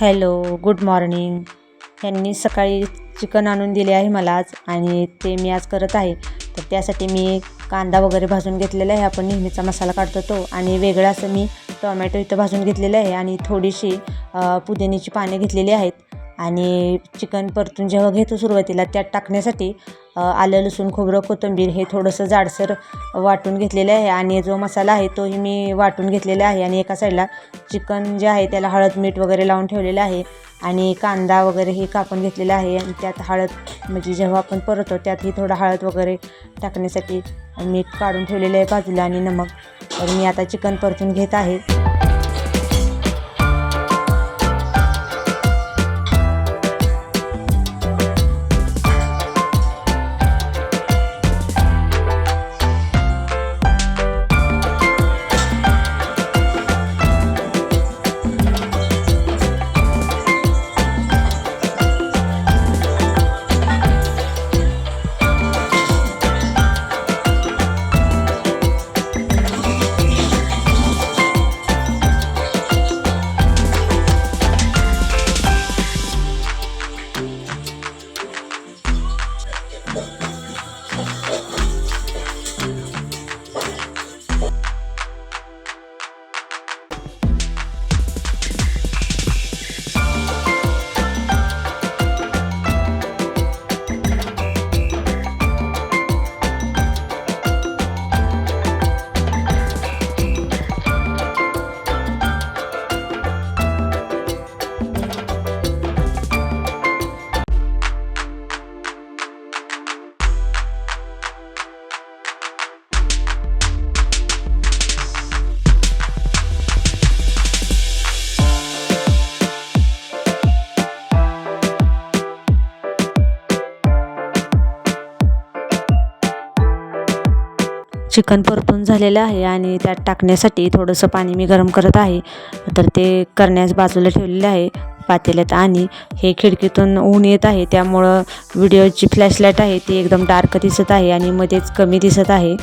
Hello, good morning. ह्यांनी सकाळी chicken आणून दिले आहे मला आज आणि ते मी आज करत आहे. तर त्यासाठी मी कांदा वगैरे भाजून घेतलेला आहे. आपण नेहमीचा मसाला काढतो तो, आणि वेगळं असं मी टोमॅटो इथं भाजून घेतलेलं आहे आणि थोडीशी पुदिन्याची पाने घेतलेली आहेत. आणि चिकन परतून जेव्हा घेतो सुरुवातीला त्यात टाकण्यासाठी आलं, लसूण, खोबरं, कोथिंबीर हे थोडंसं जाडसर वाटून घेतलेलं आहे. आणि जो मसाला आहे तोही मी वाटून घेतलेला आहे. आणि एका साईडला चिकन जे आहे त्याला हळद मीठ वगैरे लावून ठेवलेलं आहे. आणि कांदा वगैरे हे कापून घेतलेला आहे. आणि त्यात हळद, म्हणजे जेव्हा आपण परततो त्यातही थोडं हळद वगैरे टाकण्यासाठी मीठ काढून ठेवलेलं आहे बाजूला, आणि नमक. तर मी आता चिकन परतून घेत आहे. चिकन परतून झालेलं आहे आणि त्यात टाकण्यासाठी थोडंसं पाणी मी गरम करत आहे. तर ते करण्यास बाजूला ठेवलेलं आहे पातेल्यात. आणि हे खिडकीतून ऊन येत आहे, त्यामुळं व्हिडिओची फ्लॅशलाईट आहे ती एकदम डार्क दिसत आहे आणि मध्येच कमी दिसत आहे.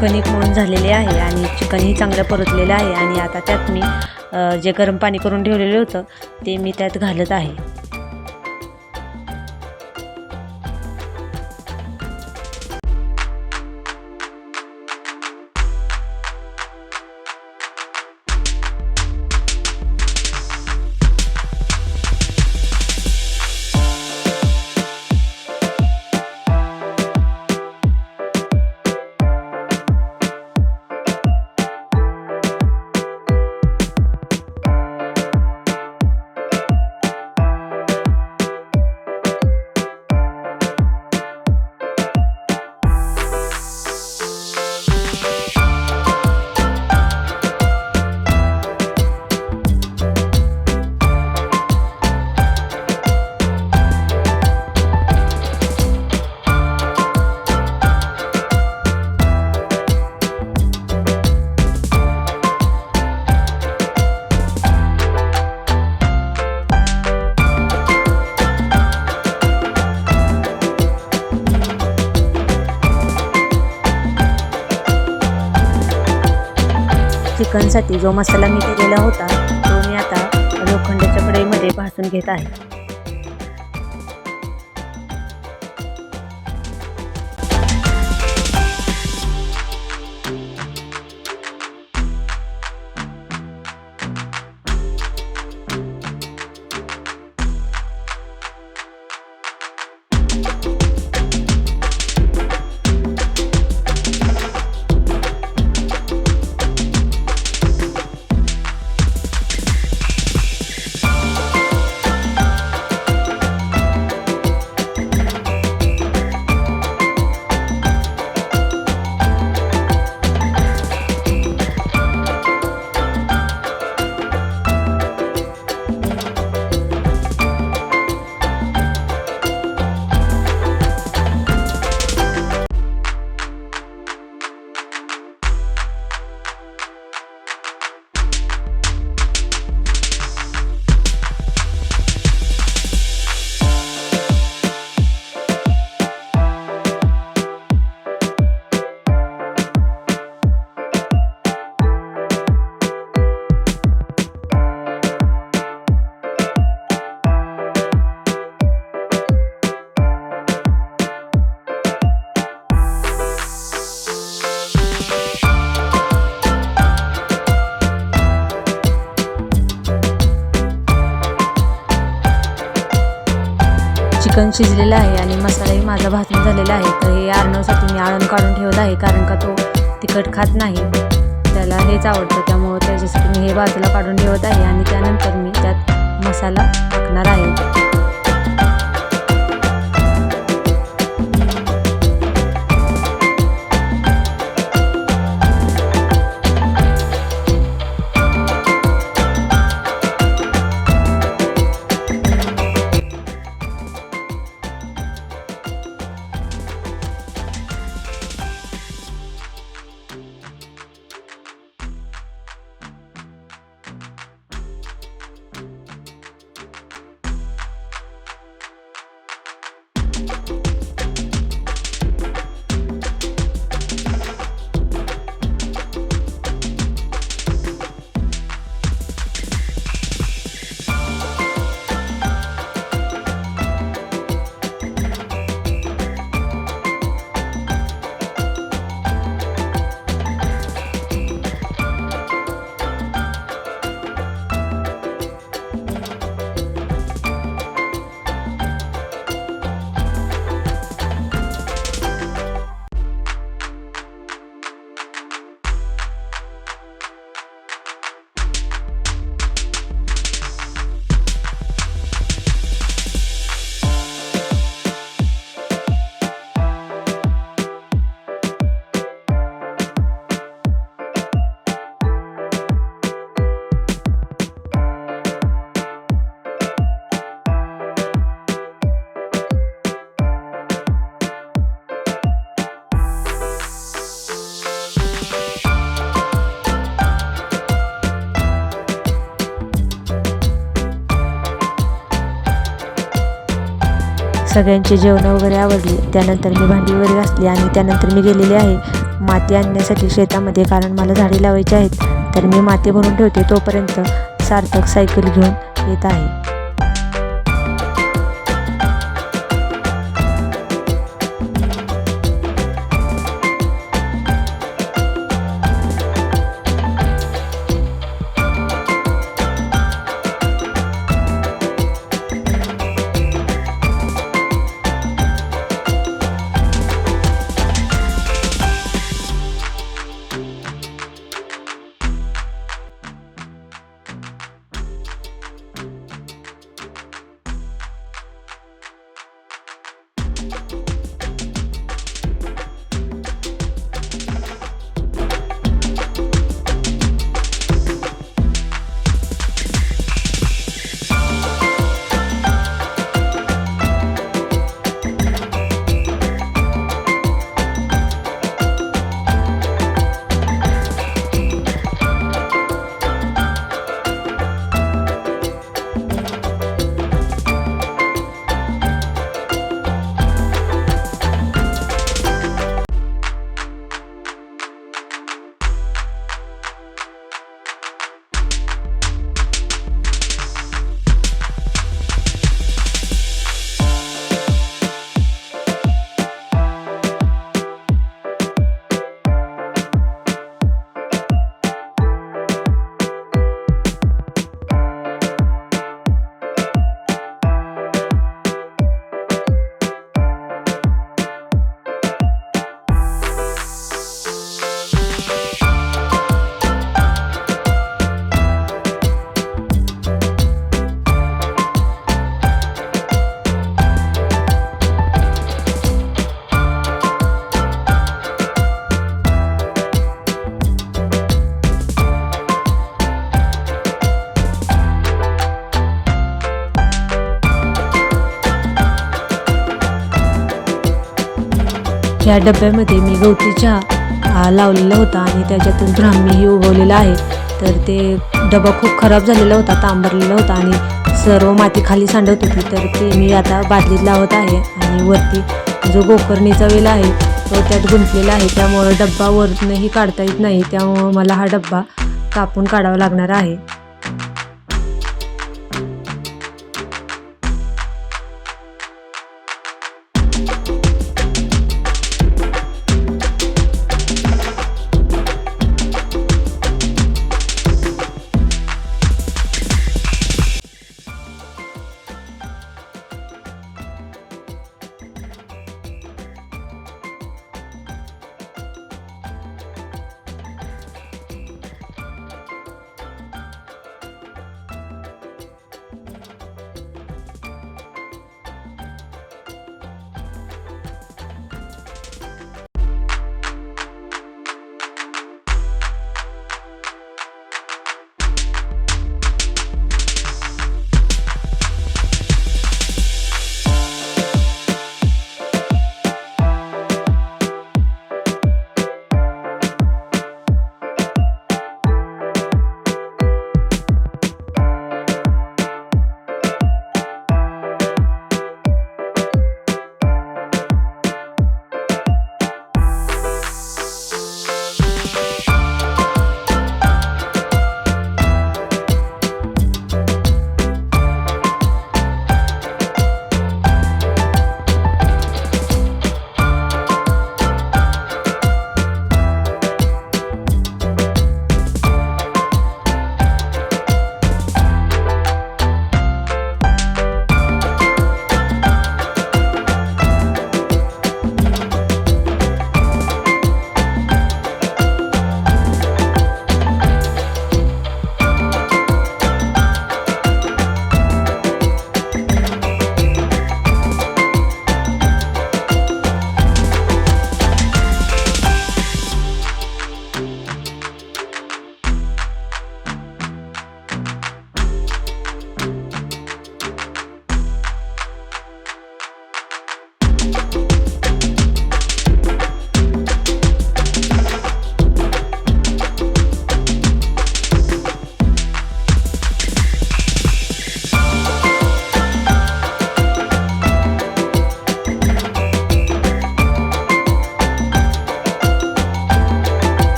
कणिक मळून झालेले आहे आणि चिकनही चांगलं परतलेलं आहे. आणि आता त्यात मी जे गरम पाणी करून ठेवलेलं होतं ते मी त्यात घालत आहे. चिकनसाठी जो मसाला मी केलेला होता तो मी आता लोखंडाच्या कढईमध्ये भाजून घेत आहे. चिकन शिजलेलं आहे आणि मसालाही माझा भाजून झालेला आहे. तर हे आर्नवसाठी मी आळण काढून ठेवत आहे, कारण का तो तिखट खात नाही, त्याला हेच आवडतं. त्यामुळं त्याच्यासाठी मी हे बाजूला काढून ठेवत आहे आणि त्यानंतर मी त्यात मसाला टाकणार आहे. सगळ्यांची जेवणं वगैरे आवडली. त्यानंतर मी भांडी वगैरे घासली आणि त्यानंतर मी गेलेले आहे माती आणण्यासाठी शेतामध्ये, कारण मला झाडे लावायची आहेत. तर मी माती भरून ठेवते, तोपर्यंत सार्थक सायकल घेऊन येत आहे. ह्या डब्यामध्ये मी गवती चहा लावलेला होता आणि त्याच्यातून ब्राह्मीही उगवलेला आहे. तर ते डबा खूप खराब झालेला होता, तांबरलेला होता आणि सर्व माती खाली सांडत होती. तर ते मी आता बादलीत लावत आहे आणि वरती जो गोकर्णीचा वेल आहे तो त्यात गुंतलेला आहे, त्यामुळं डब्बा वरनंही काढता येत नाही. त्यामुळं मला हा डब्बा कापून काढावा लागणार आहे.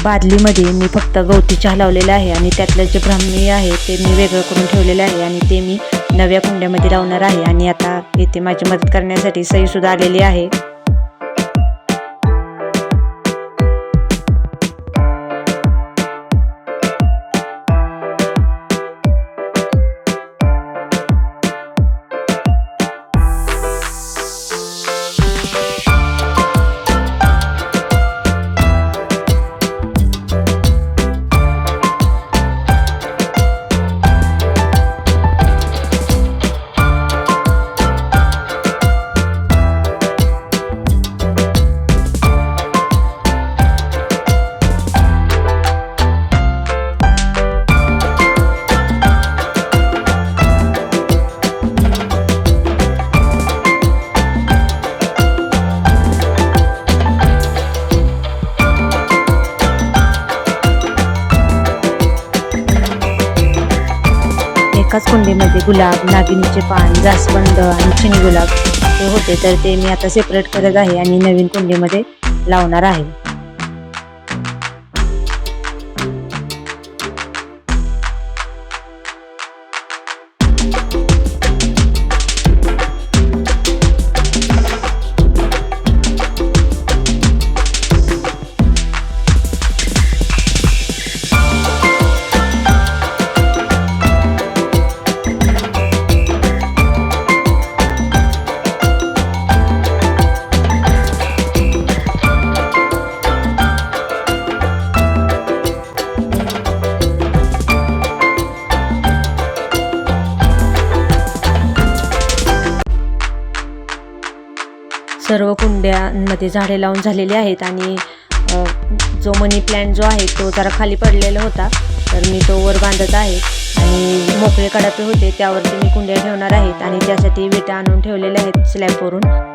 बादलीमध्ये मी फक्त गवती चहा लावलेला आहे आणि त्यातलं जे ब्राह्मी आहे ते मी वेगळं करून ठेवलेलं आहे आणि ते मी नव्या कुंड्यामध्ये लावणार आहे. आणि आता इथे माझी मदत करण्यासाठी सईसुद्धा आलेली आहे. एकाच कुंडीमध्ये गुलाब, नागिनीचे पान, जास्वंद आणि चिनी गुलाब हे होते, तर ते मी आता सेपरेट करत आहे आणि नवीन कुंडीमध्ये लावणार आहे. सर्व कुंड्यांमध्ये झाडे लावून झालेली आहेत आणि जो मनी प्लॅन्ट जो आहे तो जरा खाली पडलेला होता, तर मी तो वर बांधत आहे. आणि मोकळे कडापे होते त्यावरती मी कुंड्या ठेवणार आहेत आणि त्यासाठी विटा आणून ठेवलेल्या आहेत स्लॅबवरून.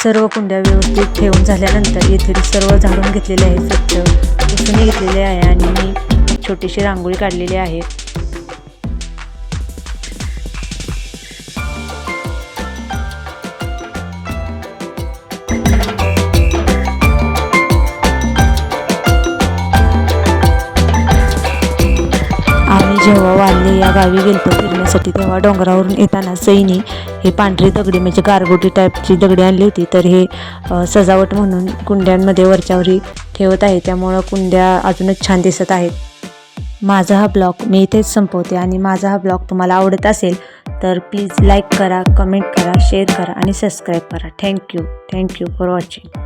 सर्व कुंड्या व्यवस्थित ठेवून झाल्यानंतर येथील सर्व झाडून घेतलेले आहे, स्वच्छ पुसून घेतलेले आहे आणि मी छोटीशी रांगोळी काढलेली आहे. जेव्हा वाल्ले या गावी गेलतो फिरण्यासाठी तेव्हा डोंगरावरून येताना सईनी हे पांढरी दगडी म्हणजे गारगोटी टाईपची दगडी आणली होती, तर हे सजावट म्हणून कुंड्यांमध्ये वरच्यावरी ठेवत आहे, त्यामुळं कुंड्या अजूनच छान दिसत आहेत. माझा हा ब्लॉग मी इथेच संपवते आणि माझा हा ब्लॉग तुम्हाला आवडत असेल तर प्लीज लाईक करा, कमेंट करा, शेअर करा आणि सबस्क्राईब करा. Thank you for watching.